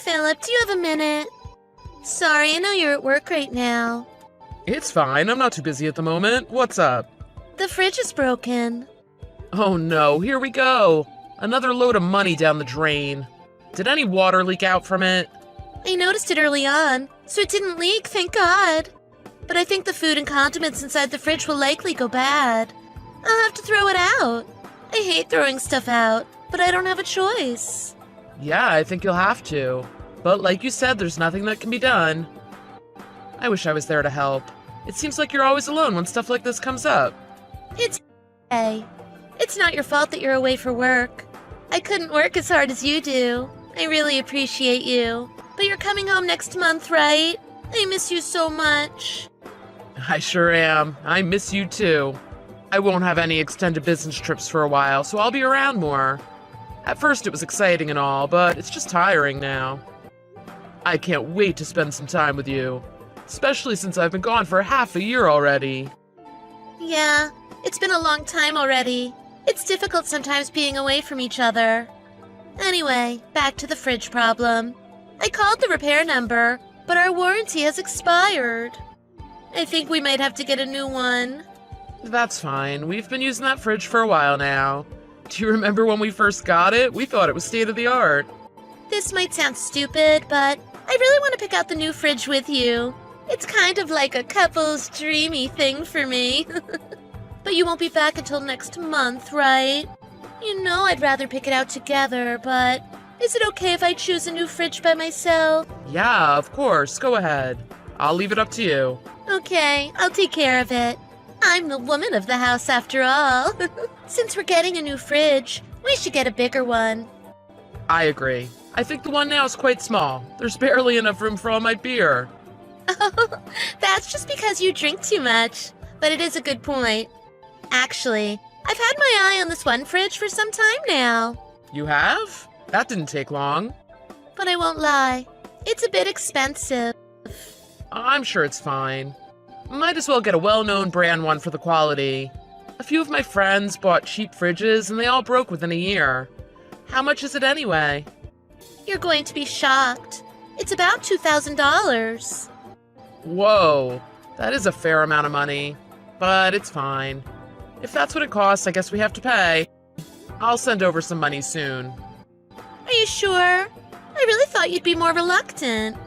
Philip, do you have a minute? Sorry, I know you're at work right now. It's fine, I'm not too busy at the moment. What's up? The fridge is broken. Oh no, here we go. Another load of money down the drain. Did any water leak out from it? I noticed it early on, so it didn't leak, thank God. But I think the food and condiments inside the fridge will likely go bad. I'll have to throw it out. I hate throwing stuff out, but I don't have a choice. Yeah, I think you'll have to. But like you said, there's nothing that can be done. I wish I was there to help. It seems like you're always alone when stuff like this comes up. It's okay. It's not your fault that you're away for work. I couldn't work as hard as you do. I really appreciate you. But you're coming home next month, right? I miss you so much. I sure am. I miss you too. I won't have any extended business trips for a while, so I'll be around more. At first it was exciting and all, but it's just tiring now. I can't wait to spend some time with you, especially since I've been gone for half a year already. Yeah, it's been a long time already. It's difficult sometimes being away from each other. Anyway, back to the fridge problem. I called the repair number, but our warranty has expired. I think we might have to get a new one. That's fine. We've been using that fridge for a while now. Do you remember when we first got it? We thought it was state-of-the-art. This might sound stupid, but I really want to pick out the new fridge with you. It's kind of like a couple's dreamy thing for me. But you won't be back until next month, right? You know I'd rather pick it out together, but is it okay if I choose a new fridge by myself? Yeah, of course. Go ahead. I'll leave it up to you. Okay, I'll take care of it. I'm the woman of the house after all. Since we're getting a new fridge, we should get a bigger one. I agree. I think the one now is quite small. There's barely enough room for all my beer. Oh, that's just because you drink too much. But it is a good point. Actually, I've had my eye on this one fridge for some time now. You have? That didn't take long. But I won't lie. It's a bit expensive. I'm sure it's fine. Might as well get a well-known brand one for the quality. A few of my friends bought cheap fridges and they all broke within a year. How much is it anyway? You're going to be shocked. It's about $2,000. Whoa, that is a fair amount of money. But it's fine. If that's what it costs, I guess we have to pay. I'll send over some money soon. Are you sure? I really thought you'd be more reluctant.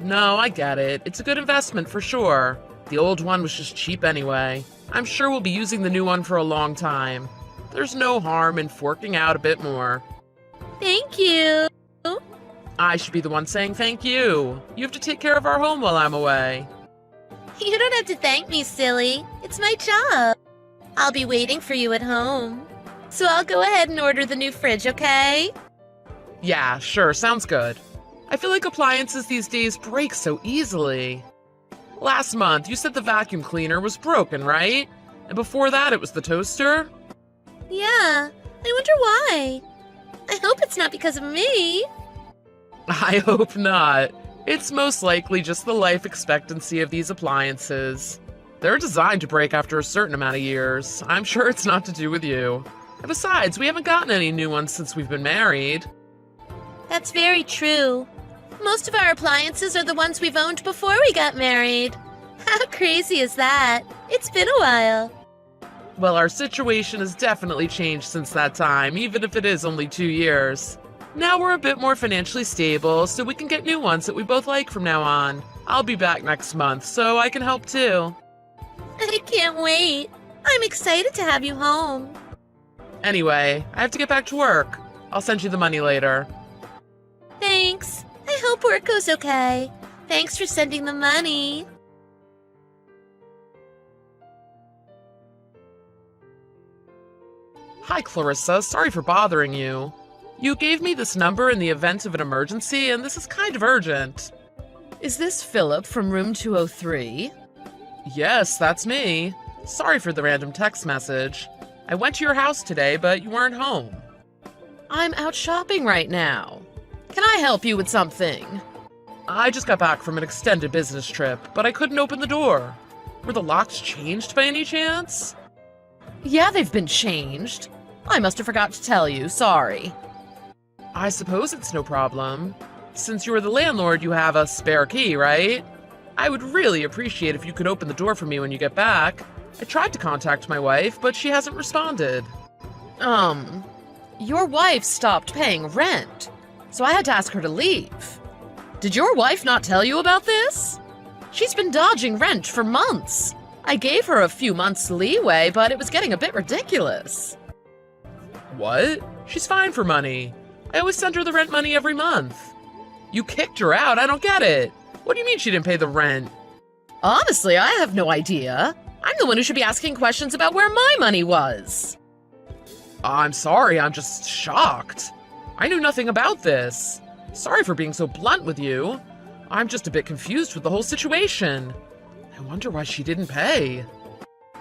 No, I get it. It's a good investment for sure. The old one was just cheap anyway. I'm sure we'll be using the new one for a long time. There's no harm in forking out a bit more. Thank you. I should be the one saying thank you. You have to take care of our home while I'm away. You don't have to thank me, silly. It's my job. I'll be waiting for you at home. So I'll go ahead and order the new fridge, okay? Yeah, sure, sounds good. I feel like appliances these days break so easily. Last month, you said the vacuum cleaner was broken, right? And before that, it was the toaster? Yeah, I wonder why. I hope it's not because of me. I hope not. It's most likely just the life expectancy of these appliances. They're designed to break after a certain amount of years. I'm sure it's not to do with you. And besides, we haven't gotten any new ones since we've been married. That's very true. Most of our appliances are the ones we've owned before we got married. How crazy is that? It's been a while. Well, our situation has definitely changed since that time, even if it is only 2 years. Now we're a bit more financially stable, so we can get new ones that we both like from now on. I'll be back next month, so I can help too. I can't wait. I'm excited to have you home. Anyway, I have to get back to work. I'll send you the money later. Thanks. I hope work goes okay. Thanks for sending the money. Hi, Clarissa. Sorry for bothering you. You gave me this number in the event of an emergency, and this is kind of urgent. Is this Philip from room 203? Yes, that's me. Sorry for the random text message. I went to your house today, but you weren't home. I'm out shopping right now. Can I help you with something? I just got back from an extended business trip, but I couldn't open the door. Were the locks changed by any chance? Yeah, they've been changed. I must have forgot to tell you, sorry. I suppose it's no problem. Since you are the landlord, you have a spare key, right? I would really appreciate if you could open the door for me when you get back. I tried to contact my wife, but she hasn't responded. Your wife stopped paying rent, so I had to ask her to leave. Did your wife not tell you about this? She's been dodging rent for months. I gave her a few months leeway, but it was getting a bit ridiculous. What? She's fine for money. I always send her the rent money every month. You kicked her out? I don't get it. What do you mean she didn't pay the rent? Honestly, I have no idea. I'm the one who should be asking questions about where my money was. I'm sorry, I'm just shocked. I knew nothing about this. Sorry for being so blunt with you. I'm just a bit confused with the whole situation. I wonder why she didn't pay.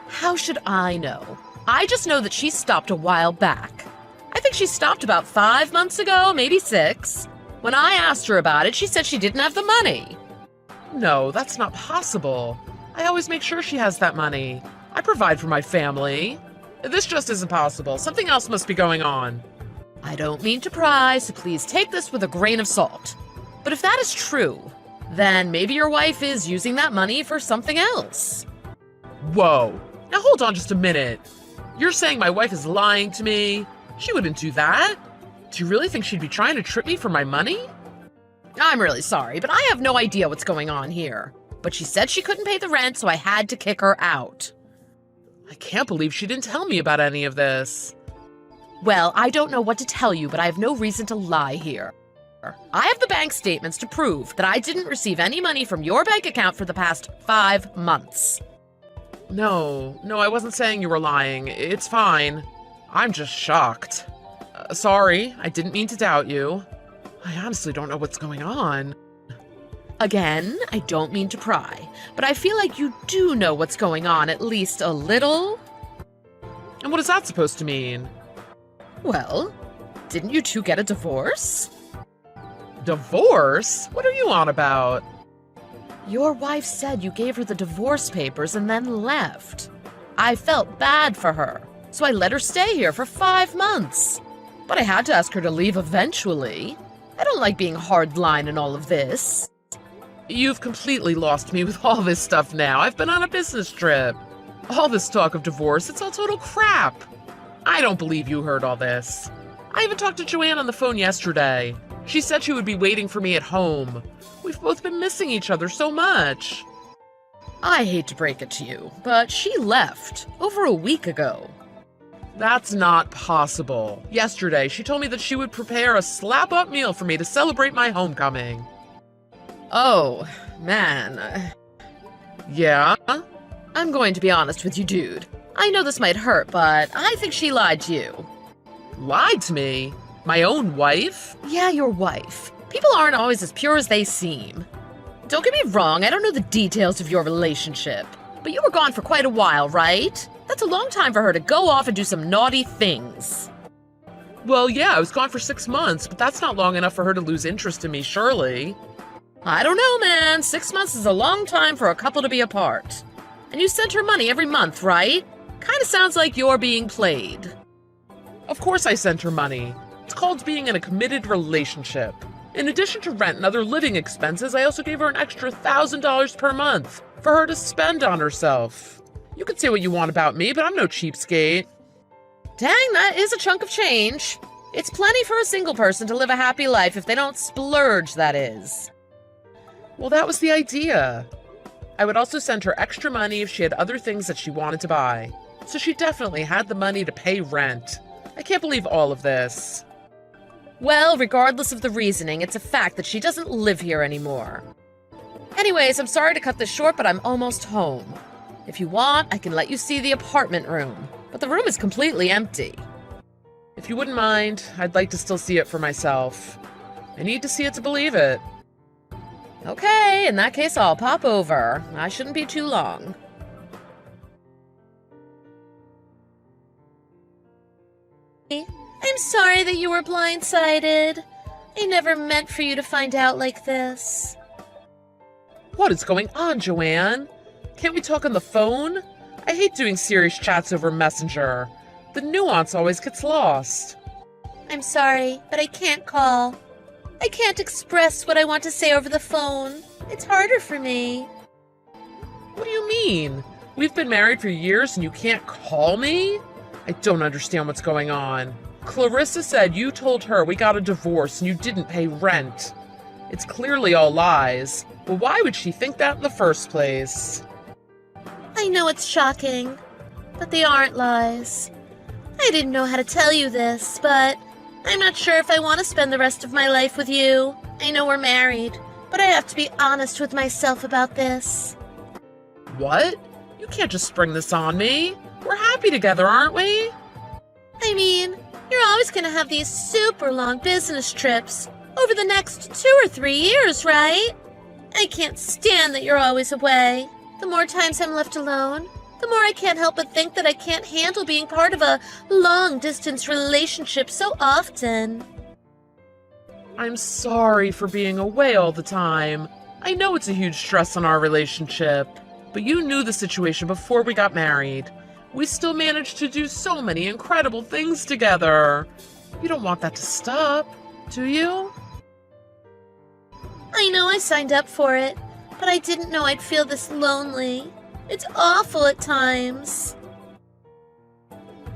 How should I know? I just know that she stopped a while back. I think she stopped about 5 months ago, maybe 6. When I asked her about it, she said she didn't have the money. No, that's not possible. I always make sure she has that money. I provide for my family. This just isn't possible. Something else must be going on. I don't mean to pry, so please take this with a grain of salt. But if that is true, then maybe your wife is using that money for something else. Whoa. Now hold on just a minute. You're saying my wife is lying to me? She wouldn't do that. Do you really think she'd be trying to trip me for my money? I'm really sorry, but I have no idea what's going on here. But she said she couldn't pay the rent, so I had to kick her out. I can't believe she didn't tell me about any of this. Well, I don't know what to tell you, but I have no reason to lie here. I have the bank statements to prove that I didn't receive any money from your bank account for the past 5 months. No, I wasn't saying you were lying. It's fine. I'm just shocked. Sorry, I didn't mean to doubt you. I honestly don't know what's going on. Again, I don't mean to pry, but I feel like you do know what's going on at least a little. And what is that supposed to mean? Well, didn't you two get a divorce? Divorce? What are you on about? Your wife said you gave her the divorce papers and then left. I felt bad for her, so I let her stay here for 5 months. But I had to ask her to leave eventually. I don't like being hardline in all of this. You've completely lost me with all this stuff now. I've been on a business trip. All this talk of divorce, it's all total crap. I don't believe you heard all this. I even talked to Joanne on the phone yesterday. She said she would be waiting for me at home. We've both been missing each other so much. I hate to break it to you, but she left over a week ago. That's not possible. Yesterday, she told me that she would prepare a slap-up meal for me to celebrate my homecoming. Oh, man. Yeah? I'm going to be honest with you, dude. I know this might hurt, but I think she lied to you. Lied to me? My own wife? Yeah, your wife. People aren't always as pure as they seem. Don't get me wrong, I don't know the details of your relationship, but you were gone for quite a while, right? That's a long time for her to go off and do some naughty things. Well, yeah, I was gone for 6 months, but that's not long enough for her to lose interest in me, surely. I don't know, man. 6 months is a long time for a couple to be apart. And you sent her money every month, right? Kinda sounds like you're being played. Of course I sent her money. It's called being in a committed relationship. In addition to rent and other living expenses, I also gave her an extra $1,000 per month for her to spend on herself. You can say what you want about me, but I'm no cheapskate. Dang, that is a chunk of change. It's plenty for a single person to live a happy life if they don't splurge, that is. Well, that was the idea. I would also send her extra money if she had other things that she wanted to buy. So she definitely had the money to pay rent. I can't believe all of this. Well, regardless of the reasoning, it's a fact that she doesn't live here anymore. Anyways, I'm sorry to cut this short, but I'm almost home. If you want, I can let you see the apartment room, but the room is completely empty. If you wouldn't mind, I'd like to still see it for myself. I need to see it to believe it. Okay, in that case, I'll pop over. I shouldn't be too long. I'm sorry that you were blindsided. I never meant for you to find out like this. What is going on, Joanne? Can't we talk on the phone? I hate doing serious chats over Messenger. The nuance always gets lost. I'm sorry, but I can't call. I can't express what I want to say over the phone. It's harder for me. What do you mean? We've been married for years and you can't call me? I don't understand what's going on. Clarissa said you told her we got a divorce and you didn't pay rent. It's clearly all lies. But why would she think that in the first place? I know it's shocking, but they aren't lies. I didn't know how to tell you this, but I'm not sure if I want to spend the rest of my life with you. I know we're married, but I have to be honest with myself about this. What? You can't just spring this on me. We're happy together, aren't we? I mean, you're always going to have these super long business trips over the next 2 or 3 years, right? I can't stand that you're always away. The more times I'm left alone, the more I can't help but think that I can't handle being part of a long-distance relationship so often. I'm sorry for being away all the time. I know it's a huge stress on our relationship, but you knew the situation before we got married. We still managed to do so many incredible things together. You don't want that to stop, do you? I know I signed up for it, but I didn't know I'd feel this lonely. It's awful at times.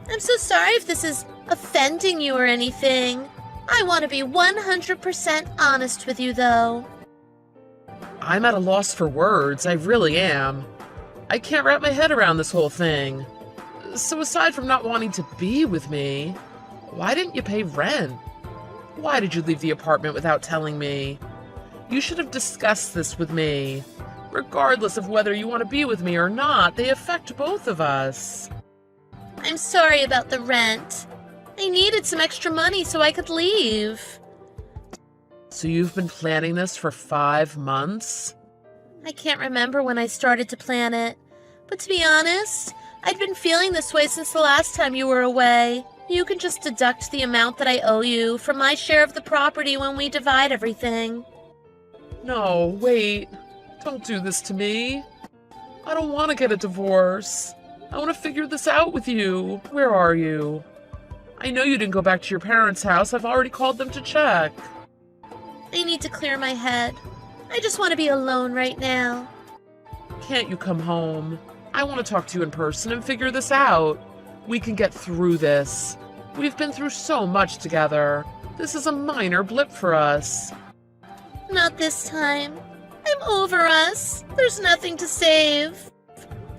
I'm so sorry if this is offending you or anything. I want to be 100% honest with you, though. I'm at a loss for words, I really am. I can't wrap my head around this whole thing. So aside from not wanting to be with me, why didn't you pay rent? Why did you leave the apartment without telling me? You should have discussed this with me. Regardless of whether you want to be with me or not, they affect both of us. I'm sorry about the rent. I needed some extra money so I could leave. So you've been planning this for 5 months? I can't remember when I started to plan it, but to be honest, I'd been feeling this way since the last time you were away. You can just deduct the amount that I owe you from my share of the property when we divide everything. No, wait. Don't do this to me. I don't want to get a divorce. I want to figure this out with you. Where are you? I know you didn't go back to your parents' house. I've already called them to check. I need to clear my head. I just want to be alone right now. Can't you come home? I want to talk to you in person and figure this out. We can get through this. We've been through so much together. This is a minor blip for us. Not this time. I'm over us. There's nothing to save.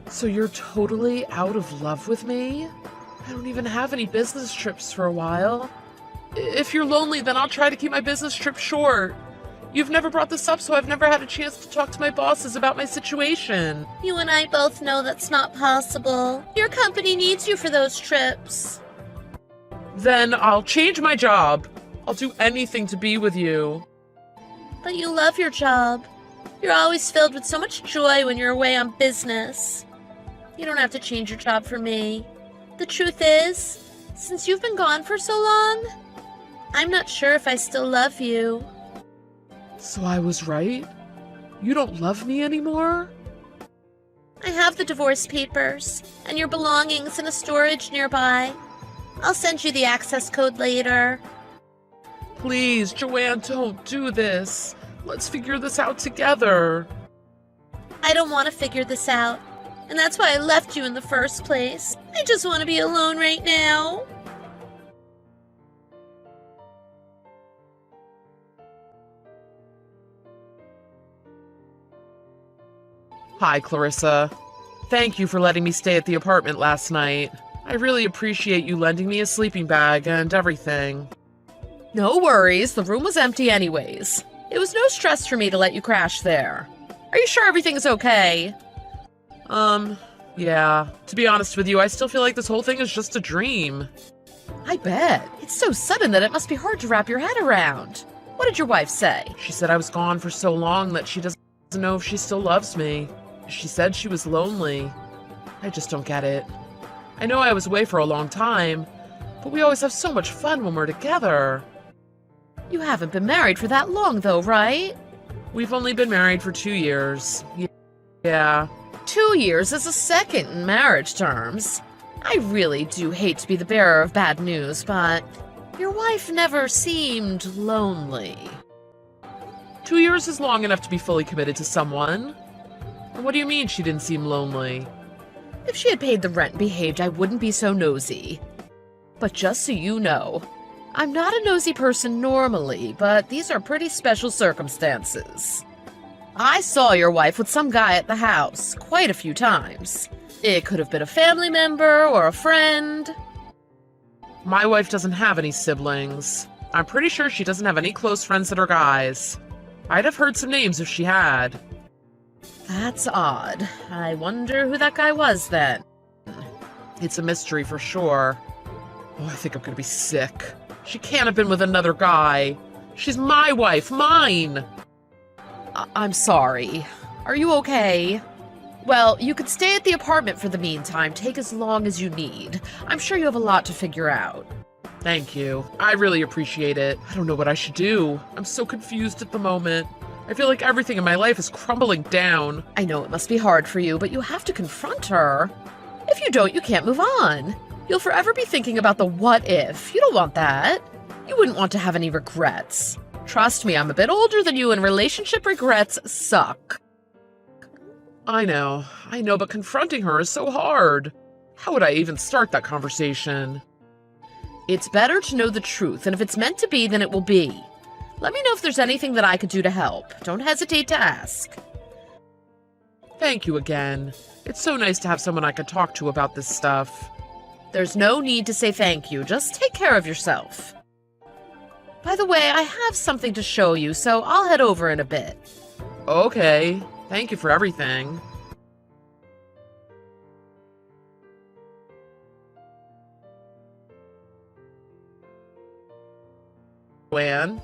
So you're totally out of love with me? I don't even have any business trips for a while. If you're lonely, then I'll try to keep my business trip short. You've never brought this up, so I've never had a chance to talk to my bosses about my situation. You and I both know that's not possible. Your company needs you for those trips. Then I'll change my job. I'll do anything to be with you. But you love your job. You're always filled with so much joy when you're away on business. You don't have to change your job for me. The truth is, since you've been gone for so long, I'm not sure if I still love you. So I was right? You don't love me anymore? I have the divorce papers and your belongings in a storage nearby. I'll send you the access code later. Please, Joanne, don't do this. Let's figure this out together. I don't want to figure this out, and that's why I left you in the first place. I just want to be alone right now. Hi, Clarissa. Thank you for letting me stay at the apartment last night. I really appreciate you lending me a sleeping bag and everything. No worries, the room was empty anyways. It was no stress for me to let you crash there. Are you sure everything's okay? Yeah. To be honest with you, I still feel like this whole thing is just a dream. I bet. It's so sudden that it must be hard to wrap your head around. What did your wife say? She said I was gone for so long that she doesn't know if she still loves me. She said she was lonely. I just don't get it. I know I was away for a long time, but we always have so much fun when we're together. You haven't been married for that long though, right? We've only been married for 2 years. Yeah. 2 years is a second in marriage terms. I really do hate to be the bearer of bad news, but your wife never seemed lonely. 2 years is long enough to be fully committed to someone. And what do you mean she didn't seem lonely? If she had paid the rent and behaved, I wouldn't be so nosy. But just so you know, I'm not a nosy person normally, but these are pretty special circumstances. I saw your wife with some guy at the house quite a few times. It could have been a family member or a friend. My wife doesn't have any siblings. I'm pretty sure she doesn't have any close friends that are guys. I'd have heard some names if she had. That's odd. I wonder who that guy was then. It's a mystery for sure. Oh, I think I'm gonna be sick. She can't have been with another guy. She's my wife, mine! I'm sorry. Are you okay? Well, you could stay at the apartment for the meantime. Take as long as you need. I'm sure you have a lot to figure out. Thank you. I really appreciate it. I don't know what I should do. I'm so confused at the moment. I feel like everything in my life is crumbling down. I know it must be hard for you, but you have to confront her. If you don't, you can't move on. You'll forever be thinking about the what if. You don't want that. You wouldn't want to have any regrets. Trust me, I'm a bit older than you, and relationship regrets suck. I know, but confronting her is so hard. How would I even start that conversation? It's better to know the truth, and if it's meant to be, then it will be. Let me know if there's anything that I could do to help. Don't hesitate to ask. Thank you again. It's so nice to have someone I can talk to about this stuff. There's no need to say thank you. Just take care of yourself. By the way, I have something to show you, so I'll head over in a bit. Okay. Thank you for everything. Anne,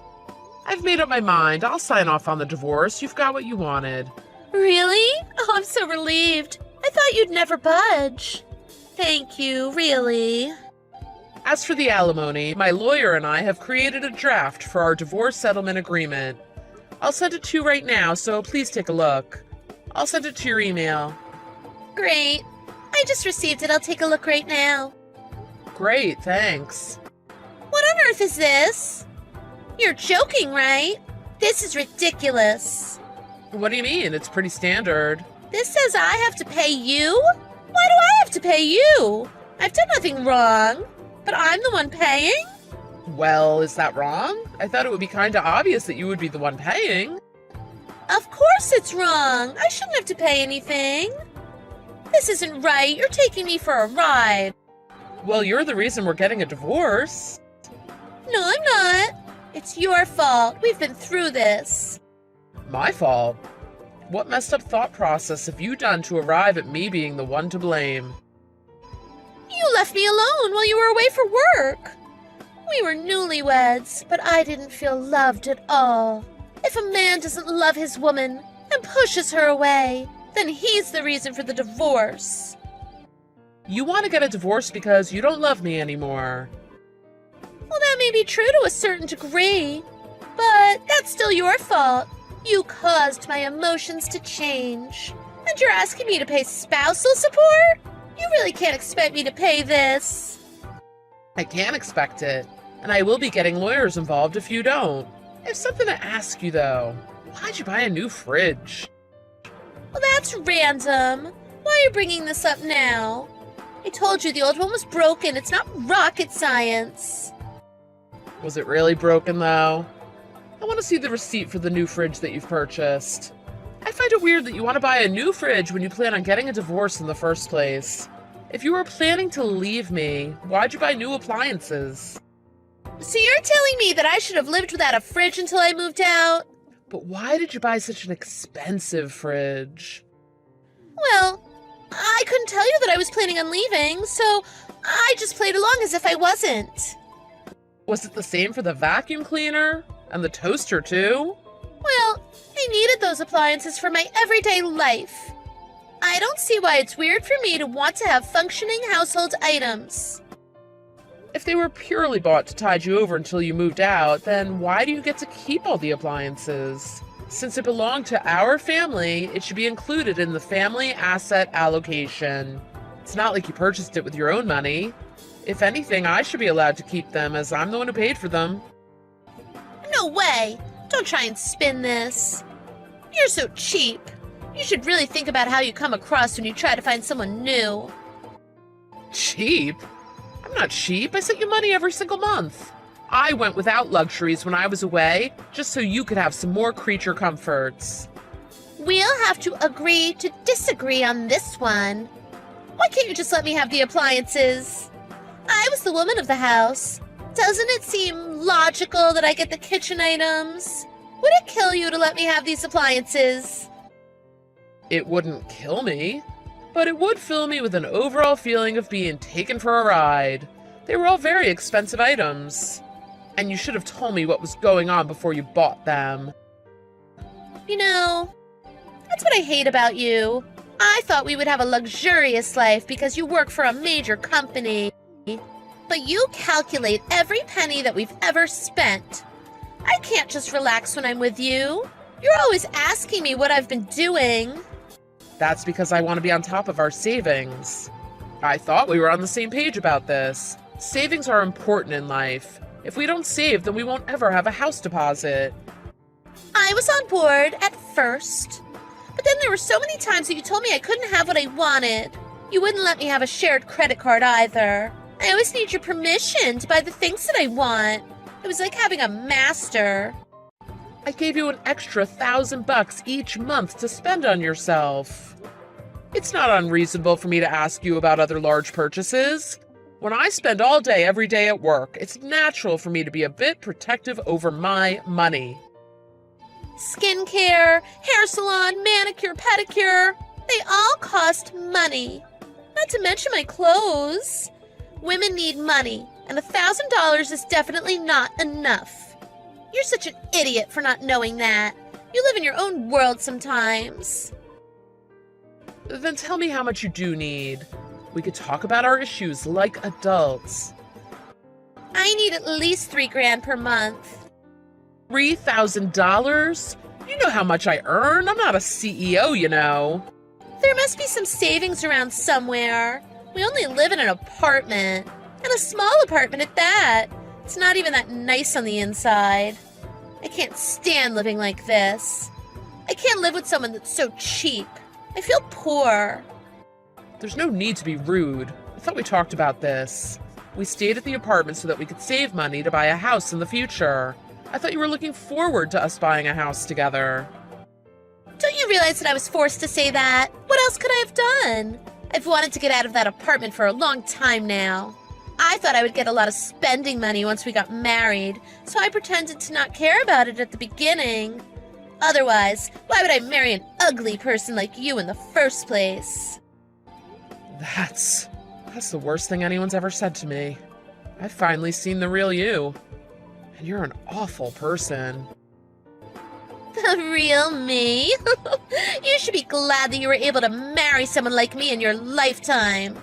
I've made up my mind. I'll sign off on the divorce. You've got what you wanted. Really? Oh, I'm so relieved. I thought you'd never budge. Thank you, really. As for the alimony, my lawyer and I have created a draft for our divorce settlement agreement. I'll send it to you right now, so please take a look. I'll send it to your email. Great. I just received it. I'll take a look right now. Great, thanks. What on earth is this? You're joking, right? This is ridiculous. What do you mean? It's pretty standard. This says I have to pay you? Why do I have to pay you? I've done nothing wrong, but I'm the one paying? Well, is that wrong? I thought it would be kinda obvious that you would be the one paying. Of course it's wrong. I shouldn't have to pay anything. This isn't right. You're taking me for a ride. Well, you're the reason we're getting a divorce. No, I'm not. It's your fault. We've been through this. My fault? What messed up thought process have you done to arrive at me being the one to blame? You left me alone while you were away for work. We were newlyweds, but I didn't feel loved at all. If a man doesn't love his woman and pushes her away, then he's the reason for the divorce. You want to get a divorce because you don't love me anymore. Well, that may be true to a certain degree, but that's still your fault. You caused my emotions to change. And you're asking me to pay spousal support? You really can't expect me to pay this. I can't expect it, and I will be getting lawyers involved if you don't. I have something to ask you, though. Why'd you buy a new fridge? Well, that's random. Why are you bringing this up now? I told you the old one was broken. It's not rocket science. Was it really broken, though? I want to see the receipt for the new fridge that you've purchased. I find it weird that you want to buy a new fridge when you plan on getting a divorce in the first place. If you were planning to leave me, why'd you buy new appliances? So you're telling me that I should have lived without a fridge until I moved out? But why did you buy such an expensive fridge? Well, I couldn't tell you that I was planning on leaving, so I just played along as if I wasn't. Was it the same for the vacuum cleaner? And the toaster, too? Well, I needed those appliances for my everyday life. I don't see why it's weird for me to want to have functioning household items. If they were purely bought to tide you over until you moved out, then why do you get to keep all the appliances? Since it belonged to our family, it should be included in the family asset allocation. It's not like you purchased it with your own money. If anything, I should be allowed to keep them, as I'm the one who paid for them. No way! Don't Don't try and spin this. You're so cheap. You should really think about how you come across when you try to find someone new. Cheap? I'm not cheap. I sent you money every single month. I went without luxuries when I was away, just so you could have some more creature comforts. We'll have to agree to disagree on this one. Why can't you just let me have the appliances? I was the woman of the house. Doesn't it seem logical that I get the kitchen items? Would it kill you to let me have these appliances? It wouldn't kill me, but it would fill me with an overall feeling of being taken for a ride. They were all very expensive items. And you should have told me what was going on before you bought them. You know, that's what I hate about you. I thought we would have a luxurious life because you work for a major company. But you calculate every penny that we've ever spent. I can't just relax when I'm with you. You're always asking me what I've been doing. That's because I want to be on top of our savings. I thought we were on the same page about this. Savings are important in life. If we don't save, then we won't ever have a house deposit. I was on board at first. But then there were so many times that you told me I couldn't have what I wanted. You wouldn't let me have a shared credit card either. I always need your permission to buy the things that I want. It was like having a master. I gave you an extra $1,000 each month to spend on yourself. It's not unreasonable for me to ask you about other large purchases. When I spend all day every day at work, it's natural for me to be a bit protective over my money. Skincare, hair salon, manicure, pedicure, they all cost money. Not to mention my clothes. Women need money, and $1,000 is definitely not enough. You're such an idiot for not knowing that. You live in your own world sometimes. Then tell me how much you do need. We could talk about our issues like adults. I need at least $3,000 per month. $3,000? You know how much I earn. I'm not a CEO, you know. There must be some savings around somewhere. We only live in an apartment, and a small apartment at that. It's not even that nice on the inside. I can't stand living like this. I can't live with someone that's so cheap. I feel poor. There's no need to be rude. I thought we talked about this. We stayed at the apartment so that we could save money to buy a house in the future. I thought you were looking forward to us buying a house together. Don't you realize that I was forced to say that? What else could I have done? I've wanted to get out of that apartment for a long time now. I thought I would get a lot of spending money once we got married, so I pretended to not care about it at the beginning. Otherwise, why would I marry an ugly person like you in the first place? That's the worst thing anyone's ever said to me. I've finally seen the real you. And you're an awful person. The real me? You should be glad that you were able to marry someone like me in your lifetime.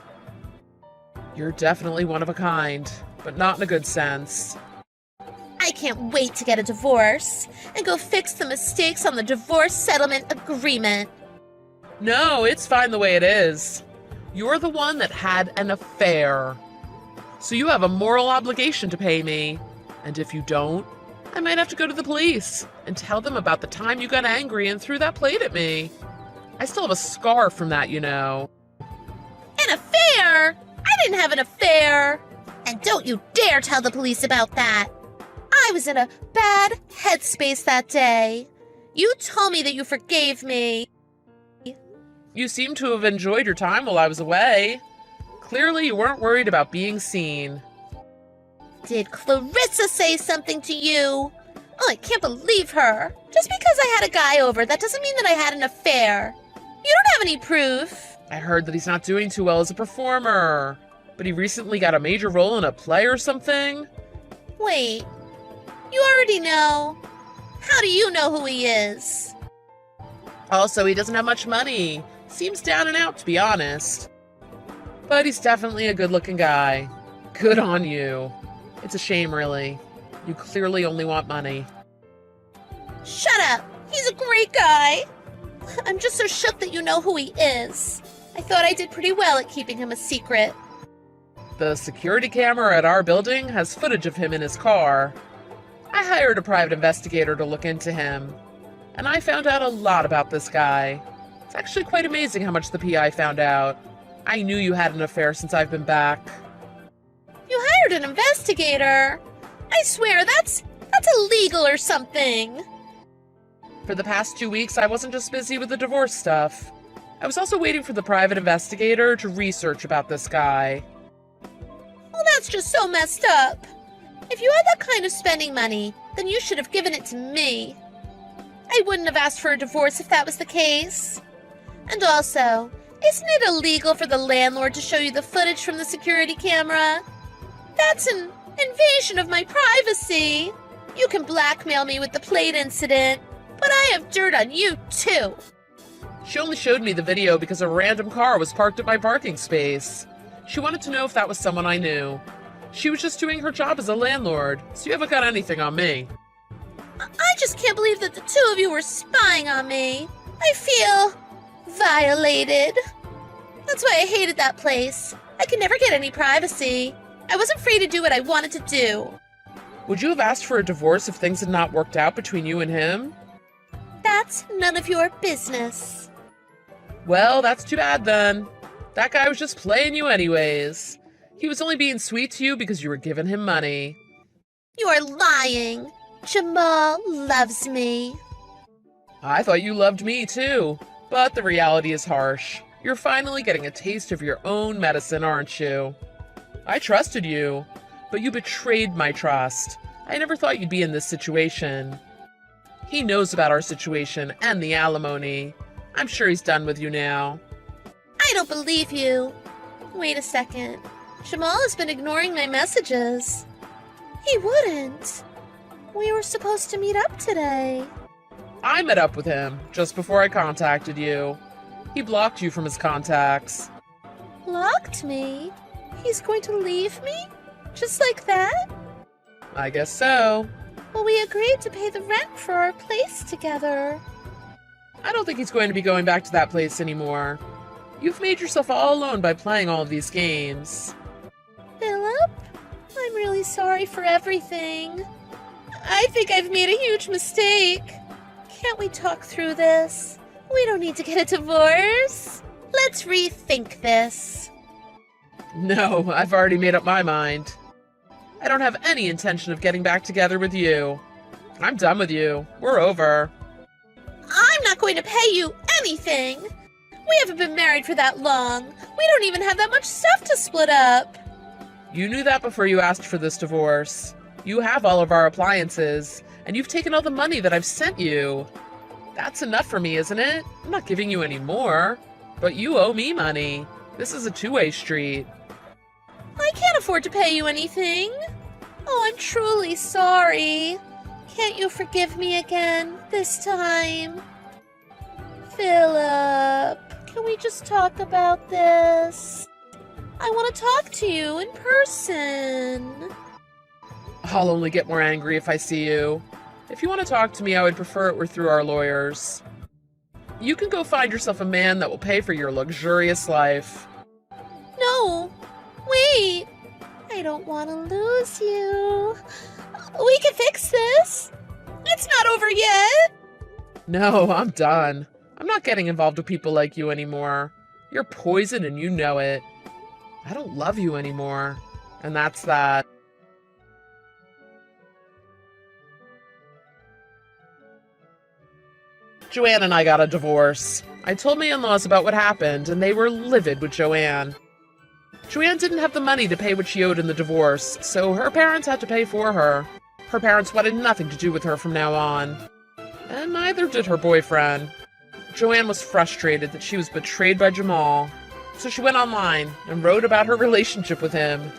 You're definitely one of a kind, but not in a good sense. I can't wait to get a divorce and go fix the mistakes on the divorce settlement agreement. No, it's fine the way it is. You're the one that had an affair. So you have a moral obligation to pay me. And if you don't, I might have to go to the police and tell them about the time you got angry and threw that plate at me. I still have a scar from that, you know. An affair? I didn't have an affair. And don't you dare tell the police about that. I was in a bad headspace that day. You told me that you forgave me. You seem to have enjoyed your time while I was away. Clearly you weren't worried about being seen. Did Clarissa say something to you? Oh, I can't believe her. Just because I had a guy over, that doesn't mean that I had an affair. You don't have any proof. I heard that he's not doing too well as a performer. But he recently got a major role in a play or something. Wait, you already know. How do you know who he is? Also, he doesn't have much money. Seems down and out, to be honest. But he's definitely a good-looking guy. Good on you. It's a shame, really. You clearly only want money. Shut up! He's a great guy! I'm just so shook that you know who he is. I thought I did pretty well at keeping him a secret. The security camera at our building has footage of him in his car. I hired a private investigator to look into him, and I found out a lot about this guy. It's actually quite amazing how much the PI found out. I knew you had an affair since I've been back. You hired an investigator? I swear, that's illegal or something. For the past 2 weeks, I wasn't just busy with the divorce stuff. I was also waiting for the private investigator to research about this guy. Well, that's just so messed up. If you had that kind of spending money, then you should have given it to me. I wouldn't have asked for a divorce if that was the case. And also, isn't it illegal for the landlord to show you the footage from the security camera? That's an invasion of my privacy. You can blackmail me with the plate incident, but I have dirt on you too. She only showed me the video because a random car was parked at my parking space. She wanted to know if that was someone I knew. She was just doing her job as a landlord, so you haven't got anything on me. I just can't believe that the two of you were spying on me. I feel violated. That's why I hated that place. I could never get any privacy. I wasn't free to do what I wanted to do. Would you have asked for a divorce if things had not worked out between you and him? That's none of your business. Well, that's too bad then. That guy was just playing you anyways. He was only being sweet to you because you were giving him money. You are lying. Jamal loves me. I thought you loved me too, but the reality is harsh. You're finally getting a taste of your own medicine, aren't you? I trusted you, but you betrayed my trust. I never thought you'd be in this situation. He knows about our situation and the alimony. I'm sure he's done with you now. I don't believe you. Wait a second. Jamal has been ignoring my messages. He wouldn't. We were supposed to meet up today. I met up with him just before I contacted you. He blocked you from his contacts. Blocked me? He's going to leave me? Just like that? I guess so. Well, we agreed to pay the rent for our place together. I don't think he's going to be going back to that place anymore. You've made yourself all alone by playing all of these games. Philip, I'm really sorry for everything. I think I've made a huge mistake. Can't we talk through this? We don't need to get a divorce. Let's rethink this. No, I've already made up my mind. I don't have any intention of getting back together with you. I'm done with you. We're over. I'm not going to pay you anything. We haven't been married for that long. We don't even have that much stuff to split up. You knew that before you asked for this divorce. You have all of our appliances, and you've taken all the money that I've sent you. That's enough for me, isn't it? I'm not giving you any more. But you owe me money. This is a two-way street. I can't afford to pay you anything. Oh, I'm truly sorry. Can't you forgive me again this time? Philip, can we just talk about this? I want to talk to you in person. I'll only get more angry if I see you. If you want to talk to me, I would prefer it were through our lawyers. You can go find yourself a man that will pay for your luxurious life. No, wait. I don't want to lose you. We can fix this. It's not over yet. No, I'm done. I'm not getting involved with people like you anymore. You're poison and you know it. I don't love you anymore. And that's that. Joanne and I got a divorce. I told my in-laws about what happened, and they were livid with Joanne. Joanne didn't have the money to pay what she owed in the divorce, so her parents had to pay for her. Her parents wanted nothing to do with her from now on. And neither did her boyfriend. Joanne was frustrated that she was betrayed by Jamal, so she went online and wrote about her relationship with him.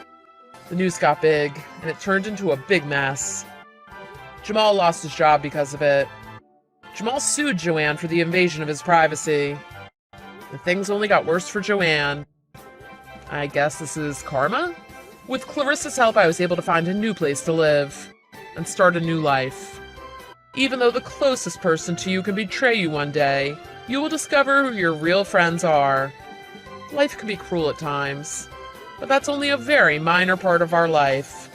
The news got big, and it turned into a big mess. Jamal lost his job because of it. Jamal sued Joanne for the invasion of his privacy. And things only got worse for Joanne. I guess this is karma? With Clarissa's help, I was able to find a new place to live and start a new life. Even though the closest person to you can betray you one day, you will discover who your real friends are. Life can be cruel at times, but that's only a very minor part of our life.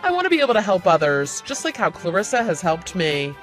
I want to be able to help others, just like how Clarissa has helped me.